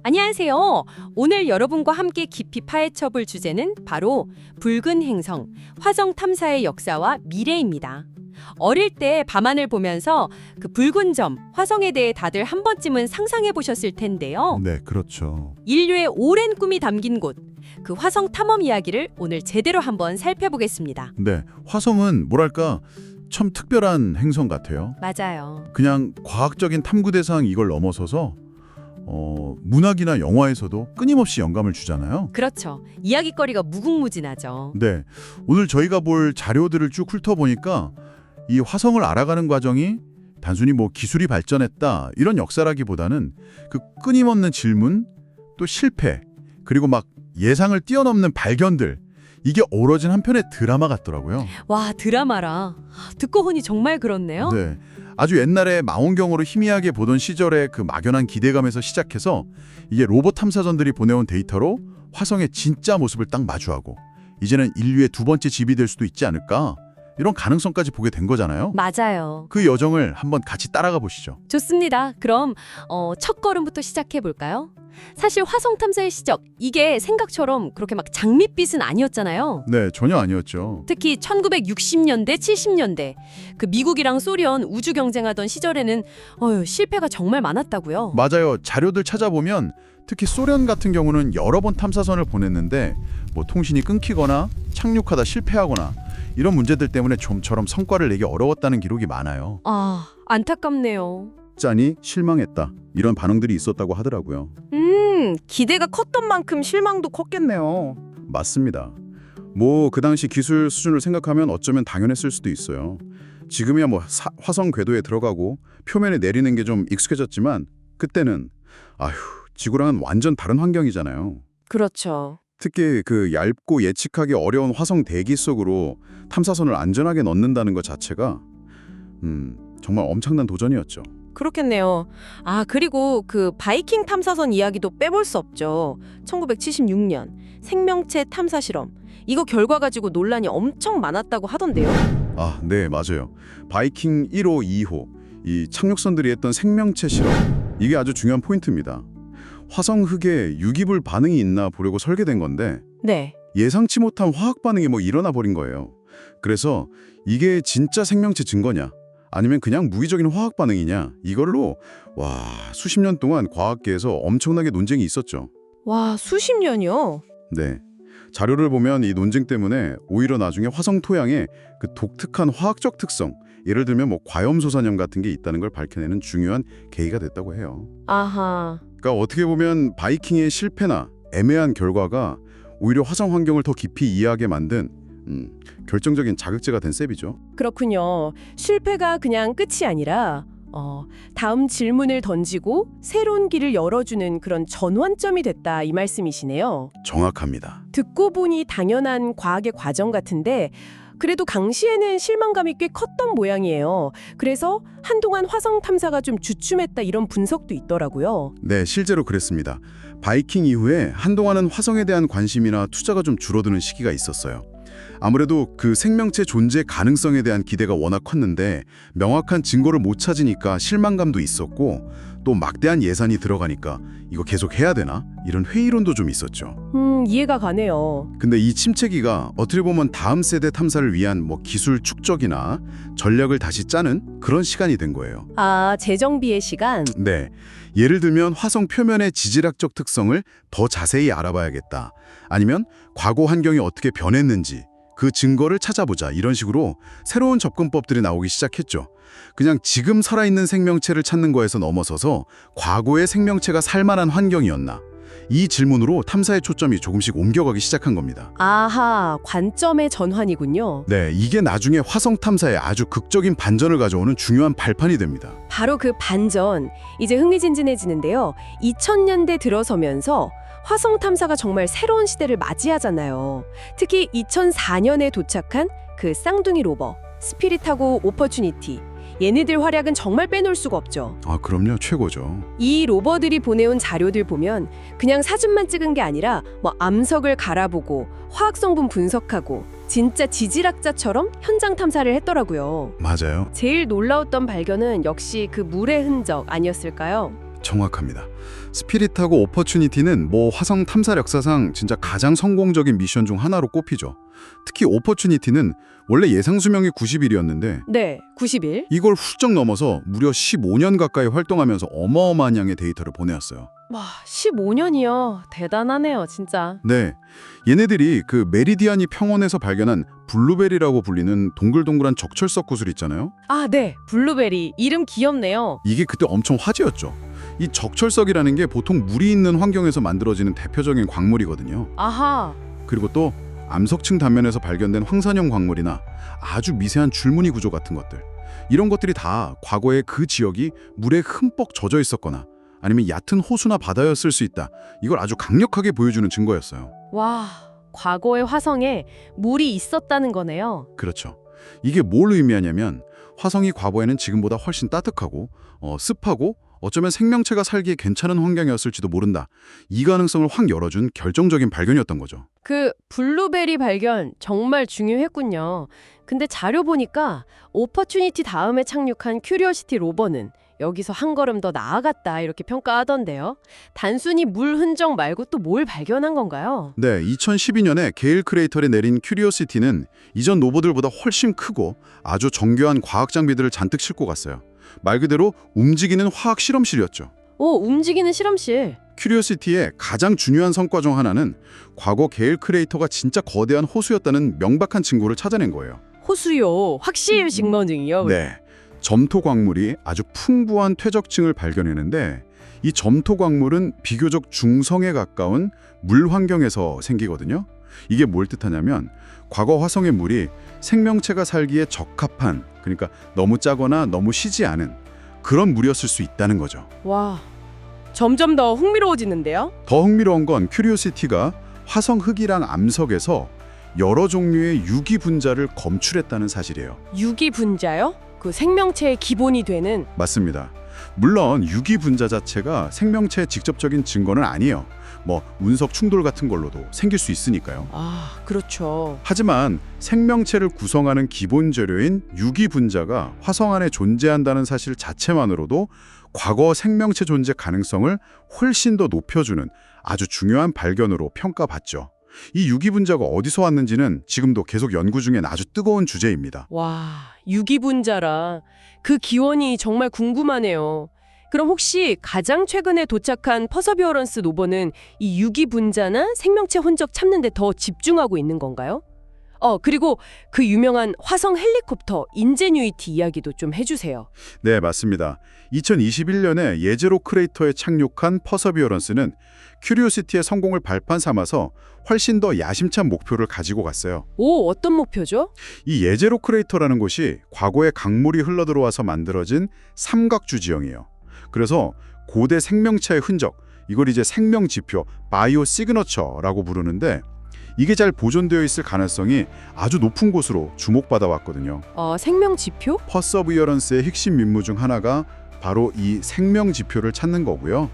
안녕하세요. 오늘 여러분과 함께 깊이 파헤쳐 볼 주제는 바로 붉은 행성, 화성 탐사의 역사와 미래입니다. 어릴 때 밤하늘 보면서 그 붉은 점, 화성에 대해 다들 한 번쯤은 상상해 보셨을 텐데요. 네, 그렇죠. 인류의 오랜 꿈이 담긴 곳, 그 화성 탐험 이야기를 오늘 제대로 한번 살펴보겠습니다. 네, 화성은 뭐랄까 참 특별한 행성 같아요. 맞아요. 그냥 과학적인 탐구 대상 이걸 넘어서서 문학이나 영화에서도 끊임없이 영감을 주잖아요. 그렇죠. 이야기거리가 무궁무진하죠. 네, 오늘 저희가 볼 자료들을 쭉 훑어보니까 이 화성을 알아가는 과정이 단순히 뭐 기술이 발전했다 이런 역사라기보다는 그 끊임없는 질문, 또 실패, 그리고 막 예상을 뛰어넘는 발견들, 이게 어우러진 한 편의 드라마 같더라고요. 와, 드라마라. 듣고 보니 정말 그렇네요. 네, 아주 옛날에 망원경으로 희미하게 보던 시절의 그 막연한 기대감에서 시작해서 이게 로봇 탐사선들이 보내온 데이터로 화성의 진짜 모습을 딱 마주하고 이제는 인류의 두 번째 집이 될 수도 있지 않을까, 이런 가능성까지 보게 된 거잖아요. 맞아요. 그 여정을 한번 같이 따라가 보시죠. 좋습니다. 그럼 첫 걸음부터 시작해 볼까요? 사실 화성 탐사의 시작, 이게 생각처럼 그렇게 막 장밋빛은 아니었잖아요. 네, 전혀 아니었죠. 특히 1960년대, 70년대 그 미국이랑 소련 우주 경쟁하던 시절에는 실패가 정말 많았다고요. 맞아요. 자료들 찾아보면 특히 소련 같은 경우는 여러 번 탐사선을 보냈는데 뭐 통신이 끊기거나 착륙하다 실패하거나 이런 문제들 때문에 좀처럼 성과를 내기 어려웠다는 기록이 많아요. 아, 안타깝네요. 짠이 실망했다, 이런 반응들이 있었다고 하더라고요. 기대가 컸던 만큼 실망도 컸겠네요. 맞습니다. 뭐 그 당시 기술 수준을 생각하면 어쩌면 당연했을 수도 있어요. 지금이야 뭐 화성 궤도에 들어가고 표면에 내리는 게 좀 익숙해졌지만 그때는 지구랑은 완전 다른 환경이잖아요. 그렇죠. 특히 그 얇고 예측하기 어려운 화성 대기 속으로 탐사선을 안전하게 넣는다는 것 자체가 정말 엄청난 도전이었죠. 그렇겠네요. 그리고 그 바이킹 탐사선 이야기도 빼볼 수 없죠. 1976년 생명체 탐사 실험. 이거 결과 가지고 논란이 엄청 많았다고 하던데요. 네, 맞아요. 바이킹 1호, 2호, 이 착륙선들이 했던 생명체 실험, 이게 아주 중요한 포인트입니다. 화성 흙에 유기물 반응이 있나 보려고 설계된 건데 네. 예상치 못한 화학 반응이 일어나 버린 거예요. 그래서 이게 진짜 생명체 증거냐, 아니면 그냥 무기적인 화학 반응이냐, 이걸로 수십 년 동안 과학계에서 엄청나게 논쟁이 있었죠. 와, 수십 년이요? 네. 자료를 보면 이 논쟁 때문에 오히려 나중에 화성 토양에 그 독특한 화학적 특성, 예를 들면 과염소산염 같은 게 있다는 걸 밝혀내는 중요한 계기가 됐다고 해요. 아하. 그러니까 어떻게 보면 바이킹의 실패나 애매한 결과가 오히려 화성 환경을 더 깊이 이해하게 만든 결정적인 자극제가 된 셈이죠. 그렇군요. 실패가 그냥 끝이 아니라 다음 질문을 던지고 새로운 길을 열어주는 그런 전환점이 됐다, 이 말씀이시네요. 정확합니다. 듣고 보니 당연한 과학의 과정 같은데 그래도 당시에는 실망감이 꽤 컸던 모양이에요. 그래서 한동안 화성 탐사가 좀 주춤했다, 이런 분석도 있더라고요. 네, 실제로 그랬습니다. 바이킹 이후에 한동안은 화성에 대한 관심이나 투자가 좀 줄어드는 시기가 있었어요. 아무래도 그 생명체 존재 가능성에 대한 기대가 워낙 컸는데 명확한 증거를 못 찾으니까 실망감도 있었고, 또 막대한 예산이 들어가니까 이거 계속 해야 되나? 이런 회의론도 좀 있었죠. 이해가 가네요. 근데 이 침체기가 어떻게 보면 다음 세대 탐사를 위한 기술 축적이나 전략을 다시 짜는 그런 시간이 된 거예요. 재정비의 시간? 네, 예를 들면 화성 표면의 지질학적 특성을 더 자세히 알아봐야겠다, 아니면 과거 환경이 어떻게 변했는지 그 증거를 찾아보자, 이런 식으로 새로운 접근법들이 나오기 시작했죠. 그냥 지금 살아있는 생명체를 찾는 거에서 넘어서서 과거의 생명체가 살만한 환경이었나, 이 질문으로 탐사의 초점이 조금씩 옮겨가기 시작한 겁니다. 아하, 관점의 전환이군요. 네, 이게 나중에 화성 탐사에 아주 극적인 반전을 가져오는 중요한 발판이 됩니다. 바로 그 반전, 이제 흥미진진해지는데요. 2000년대 들어서면서 화성 탐사가 정말 새로운 시대를 맞이하잖아요. 특히 2004년에 도착한 그 쌍둥이 로버, 스피릿하고 오퍼추니티. 얘네들 활약은 정말 빼놓을 수가 없죠. 그럼요. 최고죠. 이 로버들이 보내온 자료들 보면 그냥 사진만 찍은 게 아니라 암석을 갈아보고 화학 성분 분석하고 진짜 지질학자처럼 현장 탐사를 했더라고요. 맞아요. 제일 놀라웠던 발견은 역시 그 물의 흔적 아니었을까요? 정확합니다. 스피릿하고 오퍼추니티는 뭐 화성 탐사 역사상 진짜 가장 성공적인 미션 중 하나로 꼽히죠. 특히 오퍼추니티는 원래 예상 수명이 90일이었는데 네, 90일. 이걸 훌쩍 넘어서 무려 15년 가까이 활동하면서 어마어마한 양의 데이터를 보내왔어요. 와, 15년이요. 대단하네요, 진짜. 네, 얘네들이 그 메리디안이 평원에서 발견한 블루베리라고 불리는 동글동글한 적철석 구슬 있잖아요. 아, 네. 블루베리. 이름 귀엽네요. 이게 그때 엄청 화제였죠. 이 적철석이라는 게 보통 물이 있는 환경에서 만들어지는 대표적인 광물이거든요. 아하. 그리고 또 암석층 단면에서 발견된 황산형 광물이나 아주 미세한 줄무늬 구조 같은 것들, 이런 것들이 다 과거에 그 지역이 물에 흠뻑 젖어 있었거나 아니면 얕은 호수나 바다였을 수 있다, 이걸 아주 강력하게 보여주는 증거였어요. 와, 과거의 화성에 물이 있었다는 거네요. 그렇죠. 이게 뭘 의미하냐면 화성이 과거에는 지금보다 훨씬 따뜻하고 습하고 어쩌면 생명체가 살기에 괜찮은 환경이었을지도 모른다, 이 가능성을 확 열어준 결정적인 발견이었던 거죠. 그 블루베리 발견 정말 중요했군요. 근데 자료 보니까 오퍼추니티 다음에 착륙한 큐리오시티 로버는 여기서 한 걸음 더 나아갔다 이렇게 평가하던데요. 단순히 물 흔적 말고 또 뭘 발견한 건가요? 네, 2012년에 게일 크레이터에 내린 큐리오시티는 이전 로버들보다 훨씬 크고 아주 정교한 과학 장비들을 잔뜩 싣고 갔어요. 말 그대로 움직이는 화학 실험실이었죠. 오, 움직이는 실험실. 큐리오시티의 가장 중요한 성과 중 하나는 과거 게일 크레이터가 진짜 거대한 호수였다는 명백한 증거를 찾아낸 거예요. 호수요. 확실 증명증이요. 네, 점토 광물이 아주 풍부한 퇴적층을 발견했는데 이 점토 광물은 비교적 중성에 가까운 물 환경에서 생기거든요. 이게 뭘 뜻하냐면 과거 화성의 물이 생명체가 살기에 적합한, 그러니까 너무 짜거나 너무 시지 않은 그런 물이었을 수 있다는 거죠. 와, 점점 더 흥미로워지는데요? 더 흥미로운 건 큐리오시티가 화성 흙이랑 암석에서 여러 종류의 유기 분자를 검출했다는 사실이에요. 유기 분자요? 그 생명체의 기본이 되는. 맞습니다. 물론 유기 분자 자체가 생명체의 직접적인 증거는 아니에요. 뭐 운석 충돌 같은 걸로도 생길 수 있으니까요. 아, 그렇죠. 하지만 생명체를 구성하는 기본 재료인 유기 분자가 화성 안에 존재한다는 사실 자체만으로도 과거 생명체 존재 가능성을 훨씬 더 높여주는 아주 중요한 발견으로 평가받죠. 이 유기 분자가 어디서 왔는지는 지금도 계속 연구 중인 아주 뜨거운 주제입니다. 와, 유기 분자라. 그 기원이 정말 궁금하네요. 그럼 혹시 가장 최근에 도착한 퍼서비어런스 로버는 이 유기 분자나 생명체 흔적 찾는 데 더 집중하고 있는 건가요? 그리고 그 유명한 화성 헬리콥터 인제뉴이티 이야기도 좀 해주세요. 네, 맞습니다. 2021년에 예제로 크레이터에 착륙한 퍼서비어런스는 큐리오시티의 성공을 발판 삼아서 훨씬 더 야심찬 목표를 가지고 갔어요. 오, 어떤 목표죠? 이 예제로 크레이터라는 곳이 과거에 강물이 흘러들어와서 만들어진 삼각주 지형이에요. 그래서 고대 생명체의 흔적, 이걸 이제 생명지표, 바이오 시그너처라고 부르는데 이게 잘 보존되어 있을 가능성이 아주 높은 곳으로 주목받아 왔거든요. 생명지표? 퍼서비어런스의 핵심 임무 중 하나가 바로 이 생명지표를 찾는 거고요.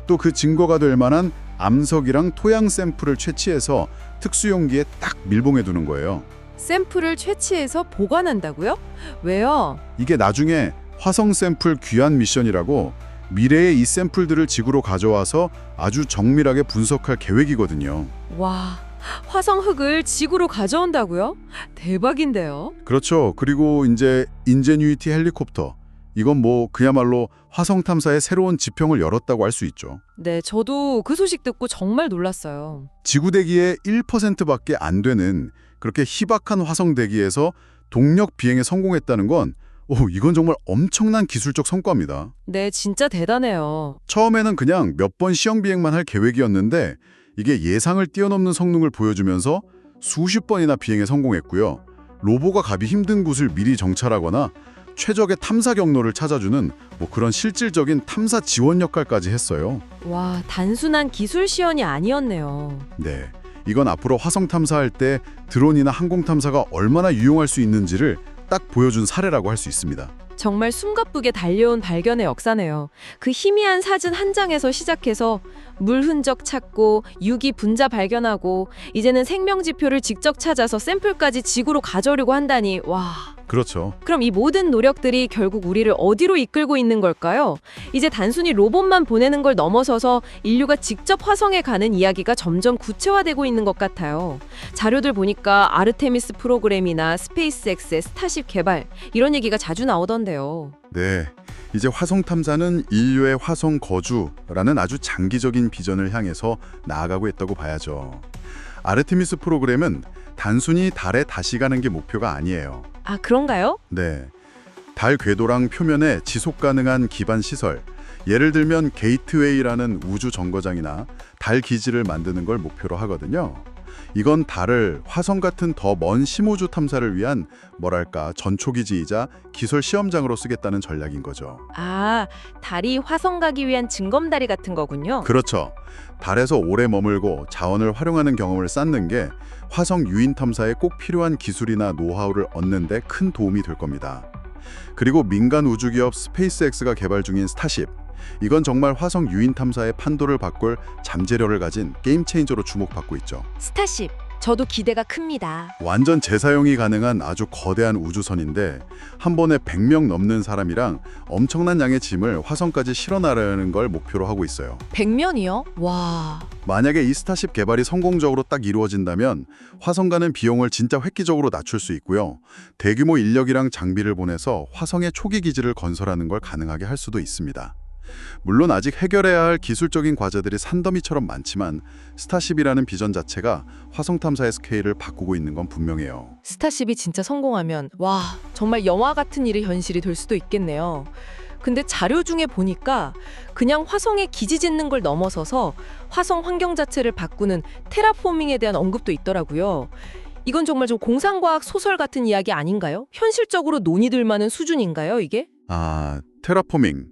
또 그 증거가 될 만한 암석이랑 토양 샘플을 채취해서 특수용기에 딱 밀봉해 두는 거예요. 샘플을 채취해서 보관한다고요? 왜요? 이게 나중에 화성 샘플 귀환 미션이라고 미래의 이 샘플들을 지구로 가져와서 아주 정밀하게 분석할 계획이거든요. 와, 화성 흙을 지구로 가져온다고요? 대박인데요. 그렇죠. 그리고 이제 인제뉴이티 헬리콥터, 이건 뭐 그야말로 화성 탐사의 새로운 지평을 열었다고 할 수 있죠. 네, 저도 그 소식 듣고 정말 놀랐어요. 지구 대기의 1%밖에 안 되는 그렇게 희박한 화성 대기에서 동력 비행에 성공했다는 건 이건 정말 엄청난 기술적 성과입니다. 네, 진짜 대단해요. 처음에는 그냥 몇 번 시험 비행만 할 계획이었는데 이게 예상을 뛰어넘는 성능을 보여주면서 수십 번이나 비행에 성공했고요. 로보가 가기 힘든 곳을 미리 정찰하거나 최적의 탐사 경로를 찾아주는 뭐 그런 실질적인 탐사 지원 역할까지 했어요. 와, 단순한 기술 시연이 아니었네요. 네, 이건 앞으로 화성 탐사할 때 드론이나 항공 탐사가 얼마나 유용할 수 있는지를 딱 보여준 사례라고 할 수 있습니다. 정말 숨가쁘게 달려온 발견의 역사네요. 그 희미한 사진 한 장에서 시작해서 물 흔적 찾고 유기 분자 발견하고 이제는 생명지표를 직접 찾아서 샘플까지 지구로 가져오려고 한다니, 와. 그렇죠. 그럼 이 모든 노력들이 결국 우리를 어디로 이끌고 있는 걸까요? 이제 단순히 로봇만 보내는 걸 넘어서서 인류가 직접 화성에 가는 이야기가 점점 구체화되고 있는 것 같아요. 자료들 보니까 아르테미스 프로그램이나 스페이스X의 스타쉽 개발 이런 얘기가 자주 나오던데요. 네, 이제 화성 탐사는 인류의 화성 거주라는 아주 장기적인 비전을 향해서 나아가고 있다고 봐야죠. 아르테미스 프로그램은 단순히 달에 다시 가는 게 목표가 아니에요. 아, 그런가요? 네, 달 궤도랑 표면에 지속 가능한 기반 시설, 예를 들면 게이트웨이라는 우주 정거장이나 달 기지를 만드는 걸 목표로 하거든요. 이건 달을 화성 같은 더 먼 심우주 탐사를 위한 뭐랄까 전초기지이자 기술 시험장으로 쓰겠다는 전략인 거죠. 아, 달이 화성 가기 위한 징검다리 같은 거군요. 그렇죠. 달에서 오래 머물고 자원을 활용하는 경험을 쌓는 게 화성 유인 탐사에 꼭 필요한 기술이나 노하우를 얻는 데 큰 도움이 될 겁니다. 그리고 민간 우주기업 스페이스X가 개발 중인 스타쉽. 이건 정말 화성 유인 탐사의 판도를 바꿀 잠재력을 가진 게임 체인저로 주목받고 있죠. 스타쉽, 저도 기대가 큽니다. 완전 재사용이 가능한 아주 거대한 우주선인데 한 번에 100명 넘는 사람이랑 엄청난 양의 짐을 화성까지 실어나르는 걸 목표로 하고 있어요. 100면이요? 와. 만약에 이 스타쉽 개발이 성공적으로 딱 이루어진다면 화성 가는 비용을 진짜 획기적으로 낮출 수 있고요. 대규모 인력이랑 장비를 보내서 화성의 초기 기지를 건설하는 걸 가능하게 할 수도 있습니다. 물론 아직 해결해야 할 기술적인 과제들이 산더미처럼 많지만 스타쉽이라는 비전 자체가 화성 탐사의 스케일을 바꾸고 있는 건 분명해요. 스타쉽이 진짜 성공하면 와, 정말 영화 같은 일이 현실이 될 수도 있겠네요. 근데 자료 중에 보니까 그냥 화성에 기지 짓는 걸 넘어서서 화성 환경 자체를 바꾸는 테라포밍에 대한 언급도 있더라고요. 이건 정말 좀 공상과학 소설 같은 이야기 아닌가요? 현실적으로 논의될 만한 수준인가요, 이게? 아, 테라포밍.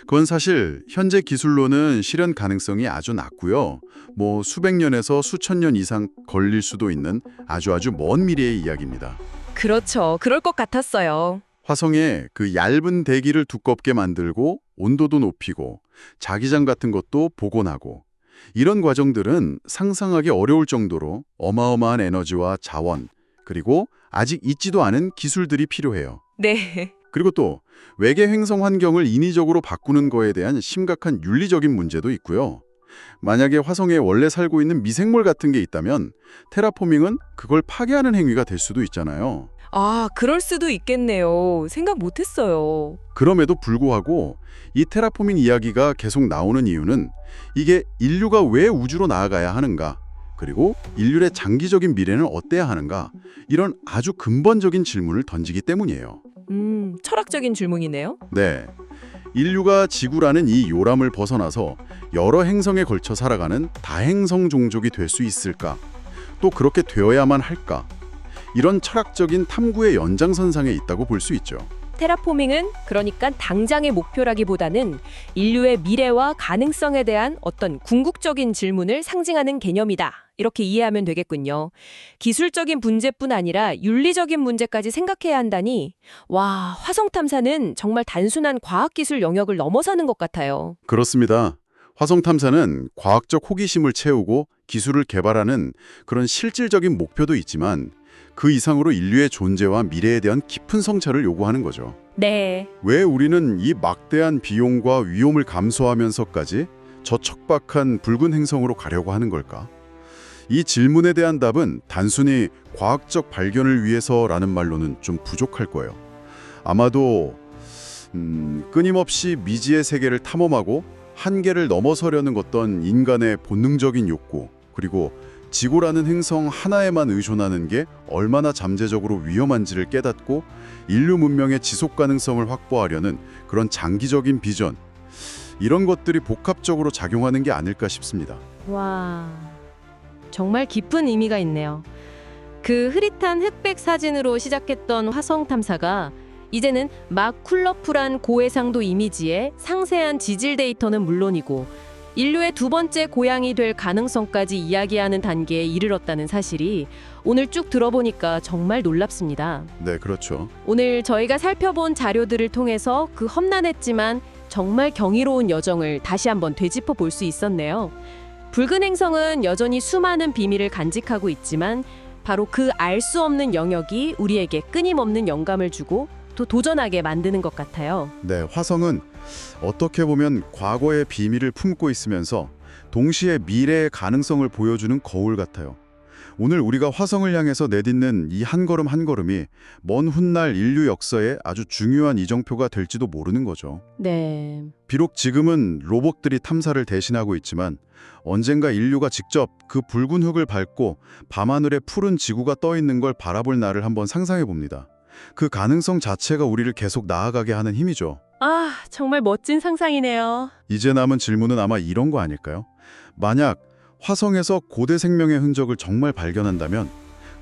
그건 사실 현재 기술로는 실현 가능성이 아주 낮고요. 뭐 수백 년에서 수천 년 이상 걸릴 수도 있는 아주 먼 미래의 이야기입니다. 그렇죠. 그럴 것 같았어요. 화성에 그 얇은 대기를 두껍게 만들고 온도도 높이고 자기장 같은 것도 복원하고 이런 과정들은 상상하기 어려울 정도로 어마어마한 에너지와 자원 그리고 아직 있지도 않은 기술들이 필요해요. 네. 그리고 또 외계 행성 환경을 인위적으로 바꾸는 거에 대한 심각한 윤리적인 문제도 있고요. 만약에 화성에 원래 살고 있는 미생물 같은 게 있다면 테라포밍은 그걸 파괴하는 행위가 될 수도 있잖아요. 아, 그럴 수도 있겠네요. 생각 못했어요. 그럼에도 불구하고 이 테라포밍 이야기가 계속 나오는 이유는 이게 인류가 왜 우주로 나아가야 하는가, 그리고 인류의 장기적인 미래는 어때야 하는가, 이런 아주 근본적인 질문을 던지기 때문이에요. 철학적인 질문이네요. 네, 인류가 지구라는 이 요람을 벗어나서 여러 행성에 걸쳐 살아가는 다행성 종족이 될 수 있을까? 또 그렇게 되어야만 할까? 이런 철학적인 탐구의 연장선상에 있다고 볼 수 있죠. 테라포밍은 그러니까 당장의 목표라기보다는 인류의 미래와 가능성에 대한 어떤 궁극적인 질문을 상징하는 개념이다. 이렇게 이해하면 되겠군요. 기술적인 문제뿐 아니라 윤리적인 문제까지 생각해야 한다니, 와, 화성 탐사는 정말 단순한 과학기술 영역을 넘어서는 것 같아요. 그렇습니다. 화성 탐사는 과학적 호기심을 채우고 기술을 개발하는 그런 실질적인 목표도 있지만 그 이상으로 인류의 존재와 미래에 대한 깊은 성찰을 요구하는 거죠. 네. 왜 우리는 이 막대한 비용과 위험을 감수하면서까지 저 척박한 붉은 행성으로 가려고 하는 걸까? 이 질문에 대한 답은 단순히 과학적 발견을 위해서라는 말로는 좀 부족할 거예요. 아마도 끊임없이 미지의 세계를 탐험하고 한계를 넘어서려는 어떤 인간의 본능적인 욕구, 그리고 지구라는 행성 하나에만 의존하는 게 얼마나 잠재적으로 위험한지를 깨닫고 인류 문명의 지속 가능성을 확보하려는 그런 장기적인 비전, 이런 것들이 복합적으로 작용하는 게 아닐까 싶습니다. 와, 정말 깊은 의미가 있네요. 그 흐릿한 흑백 사진으로 시작했던 화성 탐사가 이제는 막 쿨러풀한 고해상도 이미지에 상세한 지질 데이터는 물론이고 인류의 두 번째 고향이 될 가능성까지 이야기하는 단계에 이르렀다는 사실이 오늘 쭉 들어보니까 정말 놀랍습니다. 네, 그렇죠. 오늘 저희가 살펴본 자료들을 통해서 그 험난했지만 정말 경이로운 여정을 다시 한번 되짚어 볼 수 있었네요. 붉은 행성은 여전히 수많은 비밀을 간직하고 있지만 바로 그 알 수 없는 영역이 우리에게 끊임없는 영감을 주고 또 도전하게 만드는 것 같아요. 네, 화성은 어떻게 보면 과거의 비밀을 품고 있으면서 동시에 미래의 가능성을 보여주는 거울 같아요. 오늘 우리가 화성을 향해서 내딛는 이 한 걸음 한 걸음이 먼 훗날 인류 역사에 아주 중요한 이정표가 될지도 모르는 거죠. 네. 비록 지금은 로봇들이 탐사를 대신하고 있지만 언젠가 인류가 직접 그 붉은 흙을 밟고 밤하늘에 푸른 지구가 떠 있는 걸 바라볼 날을 한번 상상해 봅니다. 그 가능성 자체가 우리를 계속 나아가게 하는 힘이죠. 아, 정말 멋진 상상이네요. 이제 남은 질문은 아마 이런 거 아닐까요? 만약 화성에서 고대 생명의 흔적을 정말 발견한다면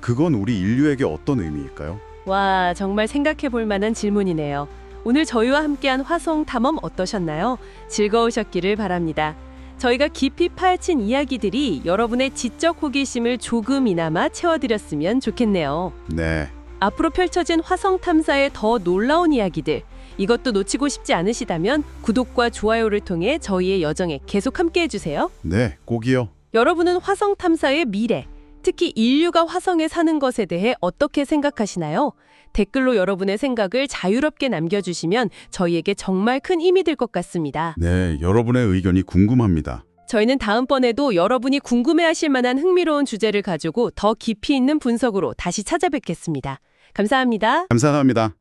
그건 우리 인류에게 어떤 의미일까요? 와, 정말 생각해 볼 만한 질문이네요. 오늘 저희와 함께한 화성 탐험 어떠셨나요? 즐거우셨기를 바랍니다. 저희가 깊이 파헤친 이야기들이 여러분의 지적 호기심을 조금이나마 채워드렸으면 좋겠네요. 네, 앞으로 펼쳐진 화성 탐사의 더 놀라운 이야기들, 이것도 놓치고 싶지 않으시다면 구독과 좋아요를 통해 저희의 여정에 계속 함께해 주세요. 네, 꼭이요. 여러분은 화성 탐사의 미래, 특히 인류가 화성에 사는 것에 대해 어떻게 생각하시나요? 댓글로 여러분의 생각을 자유롭게 남겨주시면 저희에게 정말 큰 힘이 될 것 같습니다. 네, 여러분의 의견이 궁금합니다. 저희는 다음번에도 여러분이 궁금해하실 만한 흥미로운 주제를 가지고 더 깊이 있는 분석으로 다시 찾아뵙겠습니다. 감사합니다. 감사합니다.